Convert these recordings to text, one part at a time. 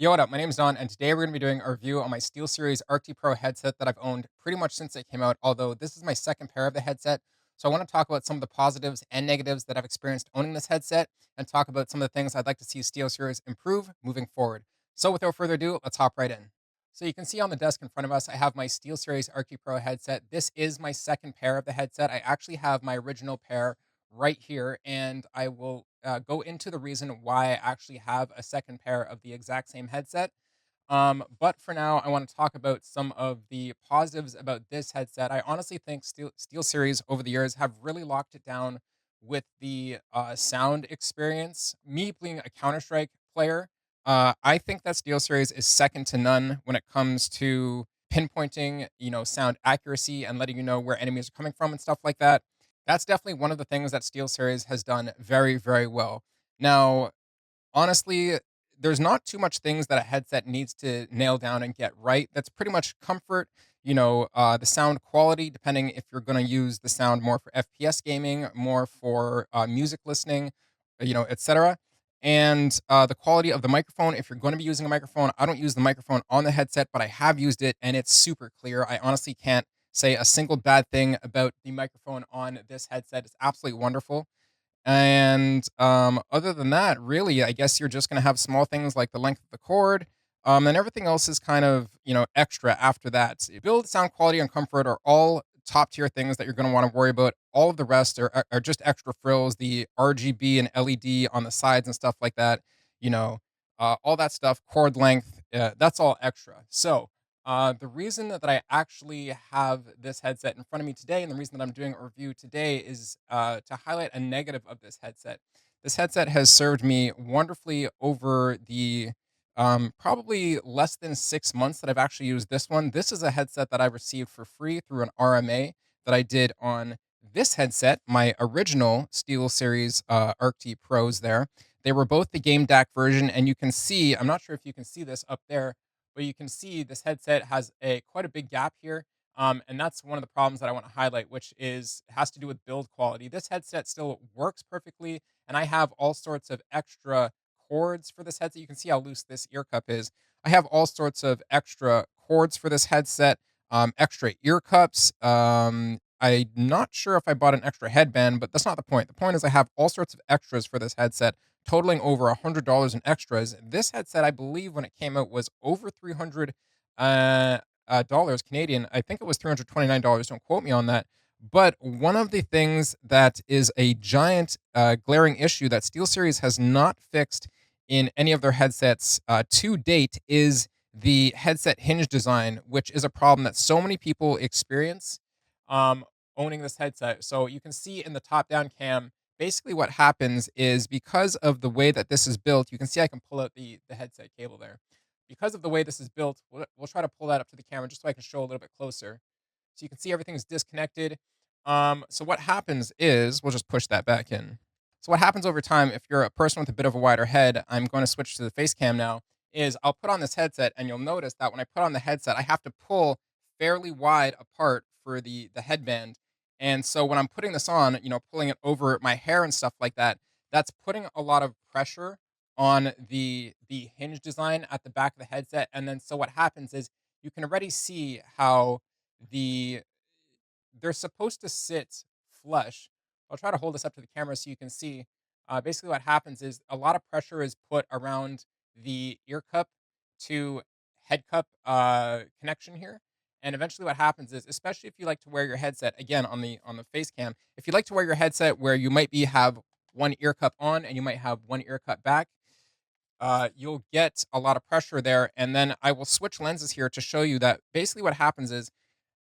Yo, what up? My name's Don, and today we're going to be doing a review on my Steelseries Arctis Pro headset that I've owned pretty much since it came out, although this is my second pair of the headset. So I want to talk about some of the positives and negatives that I've experienced owning this headset and talk about some of the things I'd like to see Steelseries improve moving forward. So without further ado, let's hop right in. So you can see on the desk in front of us, I have my Steelseries Arctis Pro headset. This is my second pair of the headset. I actually have my original pair right here, and I will go into the reason why I actually have a second pair of the exact same headset. But for now, I want to talk about some of the positives about this headset. I honestly think SteelSeries over the years have really locked it down with the sound experience. Me being a Counter Strike player, I think that SteelSeries is second to none when it comes to pinpointing, sound accuracy and letting you know where enemies are coming from and stuff like that. That's definitely one of the things that SteelSeries has done very, very well. Now, honestly, there's not too much things that a headset needs to nail down and get right. That's pretty much comfort, the sound quality, depending if you're going to use the sound more for FPS gaming, more for music listening, etc. And the quality of the microphone, if you're going to be using a microphone, I don't use the microphone on the headset, but I have used it and it's super clear. I honestly can't say a single bad thing about the microphone on this headset. It's absolutely wonderful. And, other than that, really, I guess you're just gonna have small things like the length of the cord, and everything else is kind of, extra after that. Build, sound quality, and comfort are all top tier things that you're gonna wanna worry about. All of the rest are just extra frills, the RGB and LED on the sides and stuff like that, you know, all that stuff, cord length, that's all extra. So, the reason that I actually have this headset in front of me today, and the reason that I'm doing a review today is to highlight a negative of this headset. This headset has served me wonderfully over the probably less than 6 months that I've actually used this one. This is a headset that I received for free through an RMA that I did on this headset, my original SteelSeries Arctis Pros there. They were both the Game DAC version, and you can see, I'm not sure if you can see this up there, but you can see this headset has a quite a big gap here. And that's one of the problems that I want to highlight, which is has to do with build quality. This headset still works perfectly, and I have all sorts of extra cords for this headset. You can see how loose this ear cup is. I have all sorts of extra cords for this headset, extra ear cups. I'm not sure if I bought an extra headband, but that's not the point. The point is I have all sorts of extras for this headset totaling over $100 in extras. This headset, I believe, when it came out, was over 300 dollars Canadian. I think it was $329. Don't quote me on that. But one of the things that is a giant glaring issue that SteelSeries has not fixed in any of their headsets to date is the headset hinge design, which is a problem that so many people experience um, owning this headset. So you can see in the top down cam, basically what happens is because of the way that this is built, you can see I can pull out the headset cable there. Because of the way this is built, we'll try to pull that up to the camera just so I can show a little bit closer. So you can see everything is disconnected. So what happens is, we'll just push that back in. So what happens over time, if you're a person with a bit of a wider head, I'm going to switch to the face cam now, is I'll put on this headset and you'll notice that when I put on the headset, I have to pull fairly wide apart for the headband. And so when I'm putting this on, pulling it over my hair and stuff like that, that's putting a lot of pressure on the hinge design at the back of the headset. And then so what happens is you can already see how the they're supposed to sit flush. I'll try to hold this up to the camera so you can see. Basically, what happens is a lot of pressure is put around the ear cup to head cup connection here, and eventually, what happens is, especially if you like to wear your headset again on the face cam, if you like to wear your headset where you might be have one ear cup on and you might have one ear cup back, you'll get a lot of pressure there. And then I will switch lenses here to show you that basically what happens is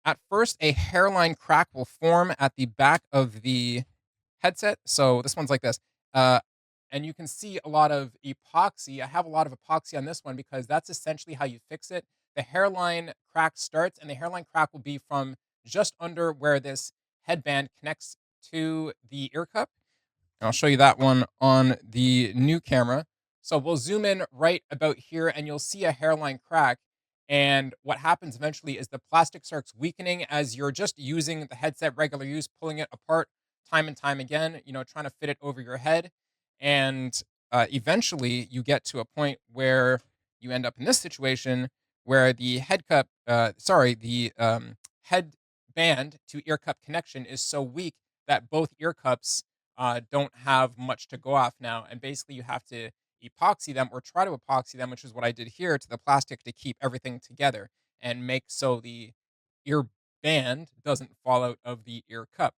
at first, a hairline crack will form at the back of the headset. So this one's like this. Uh, and you can see a lot of epoxy. I have a lot of epoxy on this one because that's essentially how you fix it. The hairline crack starts, and the hairline crack will be from just under where this headband connects to the ear cup. And I'll show you that one on the new camera. So we'll zoom in right about here and you'll see a hairline crack. And what happens eventually is the plastic starts weakening as you're just using the headset regular use, pulling it apart time and time again, trying to fit it over your head. And eventually you get to a point where you end up in this situation where the headband to ear cup connection is so weak that both ear cups don't have much to go off now, and basically you have to epoxy them or try to epoxy them, which is what I did here to the plastic to keep everything together and make so the ear band doesn't fall out of the ear cup.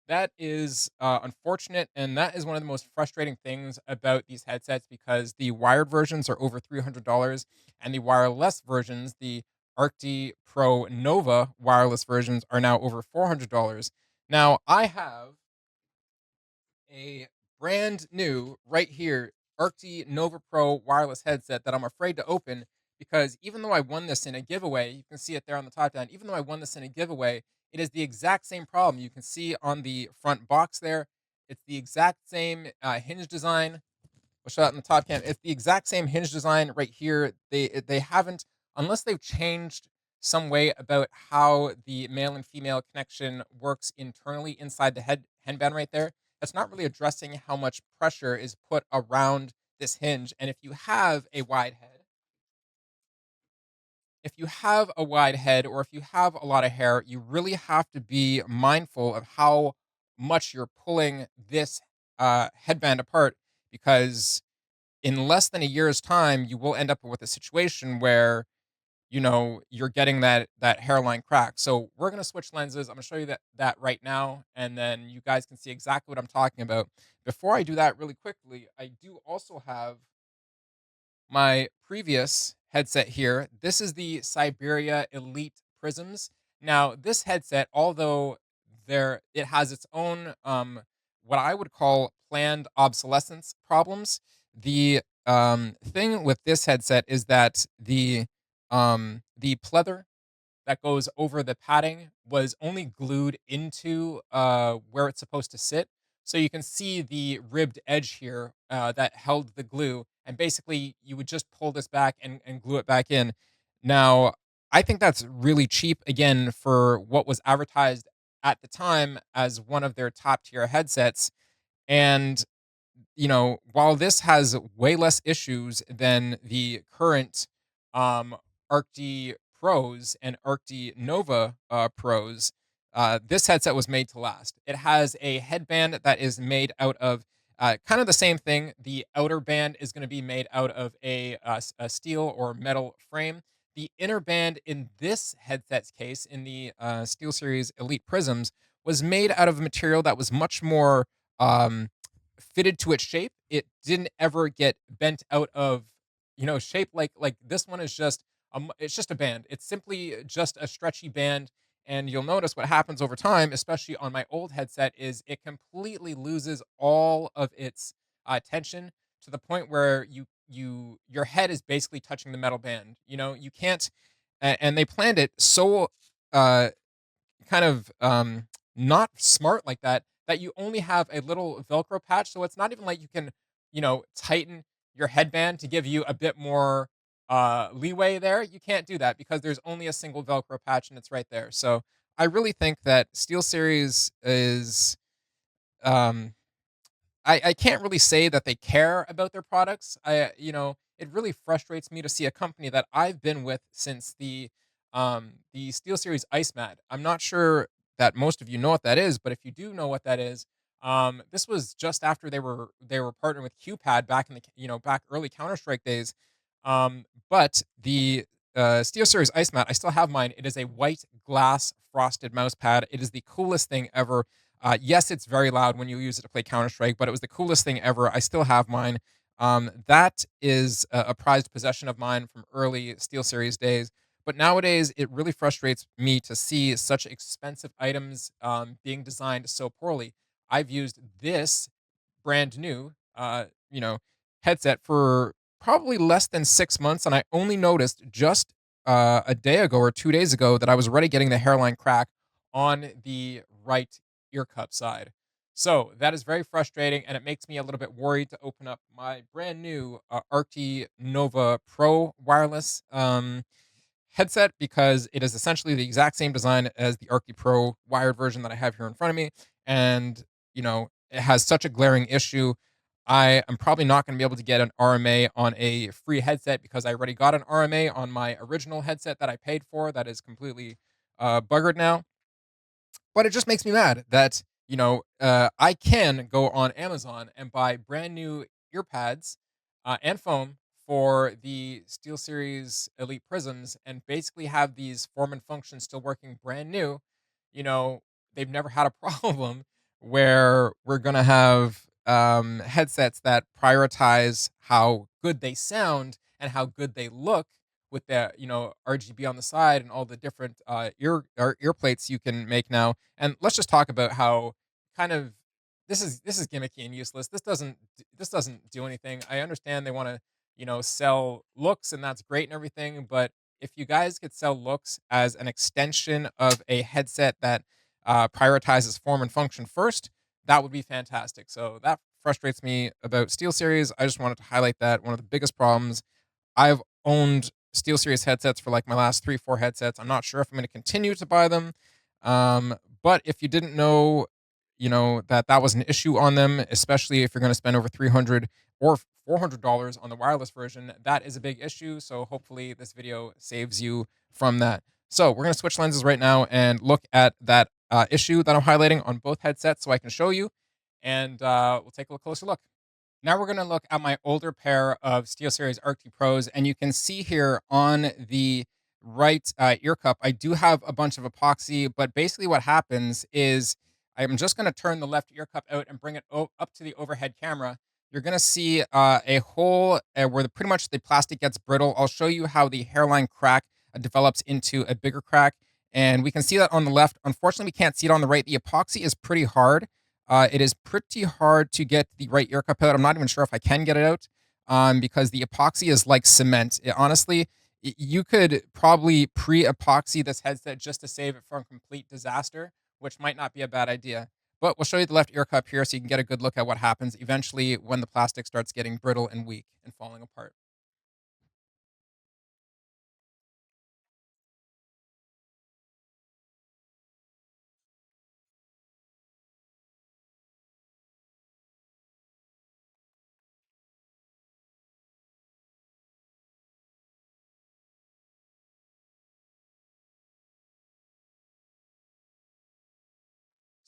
That is unfortunate, and that is one of the most frustrating things about these headsets because the wired versions are over $300, and the wireless versions, the Arctis Pro Nova wireless versions, are now over $400. Now, I have a brand new right here Arctis Nova Pro wireless headset that I'm afraid to open because even though I won this in a giveaway, you can see it there on the top down. Even though I won this in a giveaway, it is the exact same problem. You can see on the front box there, it's the exact same hinge design. We'll show that in the top cam. It's the exact same hinge design right here. They haven't, unless they've changed some way about how the male and female connection works internally inside the headband right there. That's not really addressing how much pressure is put around this hinge. And if you have a wide head or if you have a lot of hair, you really have to be mindful of how much you're pulling this headband apart because in less than a year's time, you will end up with a situation where you're getting that hairline crack. So we're gonna switch lenses. I'm gonna show you that right now, and then you guys can see exactly what I'm talking about. Before I do that, really quickly, I do also have my previous headset here. This is the Sibera Elite Prisms. Now, this headset, although it has its own what I would call planned obsolescence problems. The thing with this headset is that the pleather that goes over the padding was only glued into where it's supposed to sit. So you can see the ribbed edge here that held the glue. And basically, you would just pull this back and glue it back in. Now, I think that's really cheap, again, for what was advertised at the time as one of their top tier headsets. And while this has way less issues than the current Arctis Pros and Arctis Nova Pros, this headset was made to last. It has a headband that is made out of kind of the same thing. The outer band is going to be made out of a steel or metal frame. The inner band in this headset's case, in the SteelSeries Elite Prisms, was made out of a material that was much more fitted to its shape. It didn't ever get bent out of shape like this one is just it's just a band. It's simply just a stretchy band. And you'll notice what happens over time, especially on my old headset, is it completely loses all of its tension to the point where your head is basically touching the metal band. You can't, and they planned it so uh, kind of not smart like that you only have a little Velcro patch. So it's not even like you can, tighten your headband to give you a bit more leeway there. You can't do that because there's only a single Velcro patch and it's right there. So I really think that SteelSeries is um, I can't really say that they care about their products. It really frustrates me to see a company that I've been with since the SteelSeries Ice Mat. I'm not sure that most of you know what that is, but if you do know what that is, this was just after they were partnering with QPad back in the back early Counter Strike days. But the SteelSeries Ice Mat, I still have mine. It is a white glass frosted mouse pad. It is the coolest thing ever. Yes, it's very loud when you use it to play Counter Strike, but it was the coolest thing ever. I still have mine. That is a prized possession of mine from early SteelSeries days. But nowadays, it really frustrates me to see such expensive items being designed so poorly. I've used this brand new, headset for probably less than 6 months, and I only noticed just a day ago or 2 days ago that I was already getting the hairline crack on the right ear cup side. So that is very frustrating, and it makes me a little bit worried to open up my brand new Arctis Nova Pro wireless headset because it is essentially the exact same design as the Arctis Pro wired version that I have here in front of me, and it has such a glaring issue. I am probably not going to be able to get an RMA on a free headset because I already got an RMA on my original headset that I paid for that is completely buggered now. But it just makes me mad that, I can go on Amazon and buy brand new ear pads and foam for the SteelSeries Elite Prisms and basically have these form and function still working brand new. You know, they've never had a problem where we're going to have headsets that prioritize how good they sound and how good they look with the RGB on the side and all the different ear plates you can make now. And let's just talk about how kind of this is gimmicky and useless. This doesn't do anything. I understand they want to sell looks and that's great and everything, but if you guys could sell looks as an extension of a headset that prioritizes form and function first, that would be fantastic. So that frustrates me about SteelSeries. I just wanted to highlight that one of the biggest problems. I've owned SteelSeries headsets for like my last 3, 4 headsets. I'm not sure if I'm going to continue to buy them. But if you didn't know, that was an issue on them, especially if you're going to spend over 300 or $400 on the wireless version, that is a big issue. So hopefully this video saves you from that. So we're going to switch lenses right now and look at that issue that I'm highlighting on both headsets so I can show you. And we'll take a closer look. Now we're going to look at my older pair of SteelSeries Arctis Pros, and you can see here on the right ear cup, I do have a bunch of epoxy, but basically what happens is I'm just going to turn the left ear cup out and bring it up to the overhead camera. You're going to see a hole where pretty much the plastic gets brittle. I'll show you how the hairline crack develops into a bigger crack, and we can see that on the left. Unfortunately, we can't see it on the right. The epoxy is pretty hard. It is pretty hard to get the right ear cup out. I'm not even sure if I can get it out because the epoxy is like cement. Honestly, you could probably pre-epoxy this headset just to save it from complete disaster, which might not be a bad idea. But we'll show you the left ear cup here so you can get a good look at what happens eventually when the plastic starts getting brittle and weak and falling apart.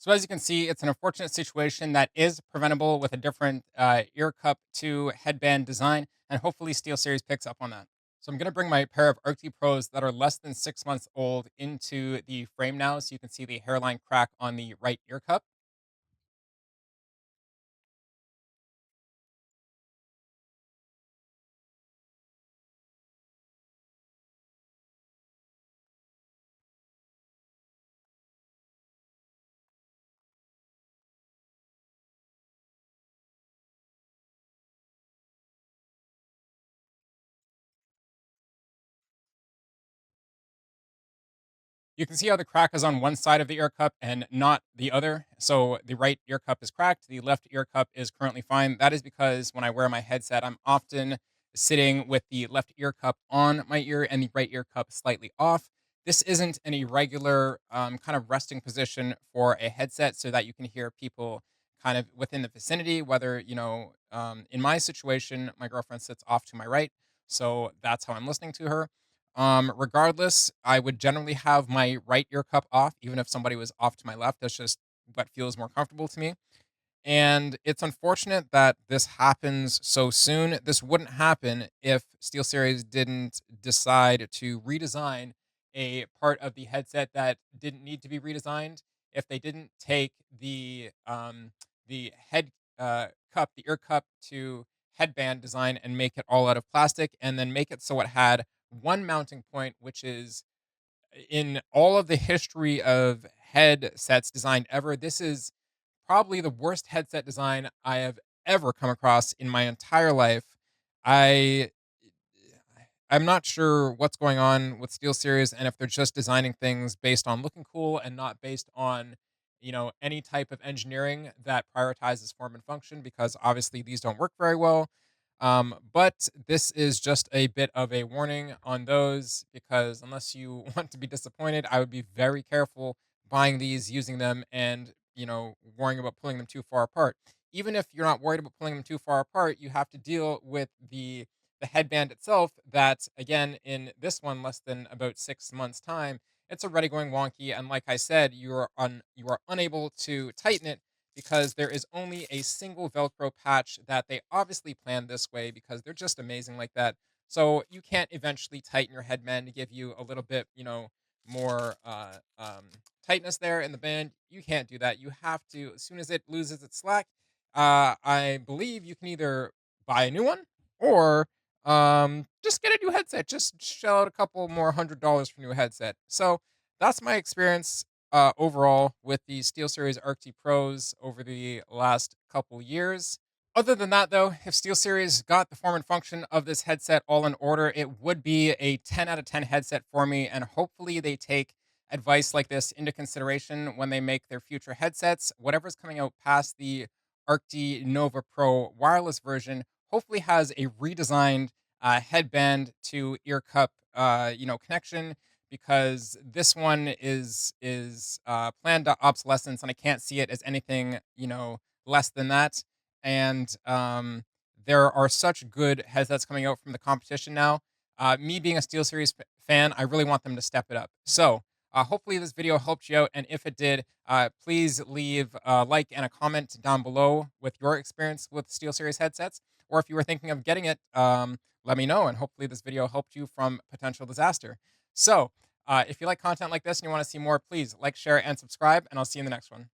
So as you can see, it's an unfortunate situation that is preventable with a different ear cup to headband design, and hopefully SteelSeries picks up on that. So I'm going to bring my pair of Arctis Pros that are less than 6 months old into the frame now, so you can see the hairline crack on the right ear cup. You can see how the crack is on one side of the ear cup and not the other. So the right ear cup is cracked. The left ear cup is currently fine. That is because when I wear my headset, I'm often sitting with the left ear cup on my ear and the right ear cup slightly off. This isn't an irregular kind of resting position for a headset so that you can hear people kind of within the vicinity, whether, in my situation, my girlfriend sits off to my right. So that's how I'm listening to her. Regardless, I would generally have my right ear cup off, even if somebody was off to my left. That's just what feels more comfortable to me. And it's unfortunate that this happens so soon. This wouldn't happen if SteelSeries didn't decide to redesign a part of the headset that didn't need to be redesigned. If they didn't take the head cup, the ear cup to headband design and make it all out of plastic, and then make it so it had one mounting point, which is in all of the history of headsets designed ever, this is probably the worst headset design I have ever come across in my entire life. I I'm not sure what's going on with SteelSeries and if they're just designing things based on looking cool and not based on, any type of engineering that prioritizes form and function because obviously these don't work very well. But this is just a bit of a warning on those because unless you want to be disappointed, I would be very careful buying these, using them, and worrying about pulling them too far apart. even if you're not worried about pulling them too far apart, you have to deal with the headband itself. That again, in this one, less than about 6 months time, it's already going wonky. And like I said, you are unable to tighten it because there is only a single Velcro patch that they obviously planned this way because they're just amazing like that. So you can't eventually tighten your headband to give you a little bit, more tightness there in the band. You can't do that. You have to, as soon as it loses its slack, I believe you can either buy a new one or just get a new headset. Just shell out a couple more $100 for a new headset. So that's my experience overall with the SteelSeries Arctis Pros over the last couple years. Other than that, though, if SteelSeries got the form and function of this headset all in order, it would be a 10 out of 10 headset for me. And hopefully, they take advice like this into consideration when they make their future headsets. Whatever's coming out past the Arctis Nova Pro wireless version hopefully has a redesigned headband to ear cup, connection, because this one is planned obsolescence, and I can't see it as anything less than that. And there are such good headsets coming out from the competition now. Me being a SteelSeries fan, I really want them to step it up. So hopefully this video helped you out, and if it did, please leave a like and a comment down below with your experience with SteelSeries headsets, or if you were thinking of getting it, let me know, and hopefully this video helped you from potential disaster. So if you like content like this and you want to see more, please like, share, and subscribe, and I'll see you in the next one.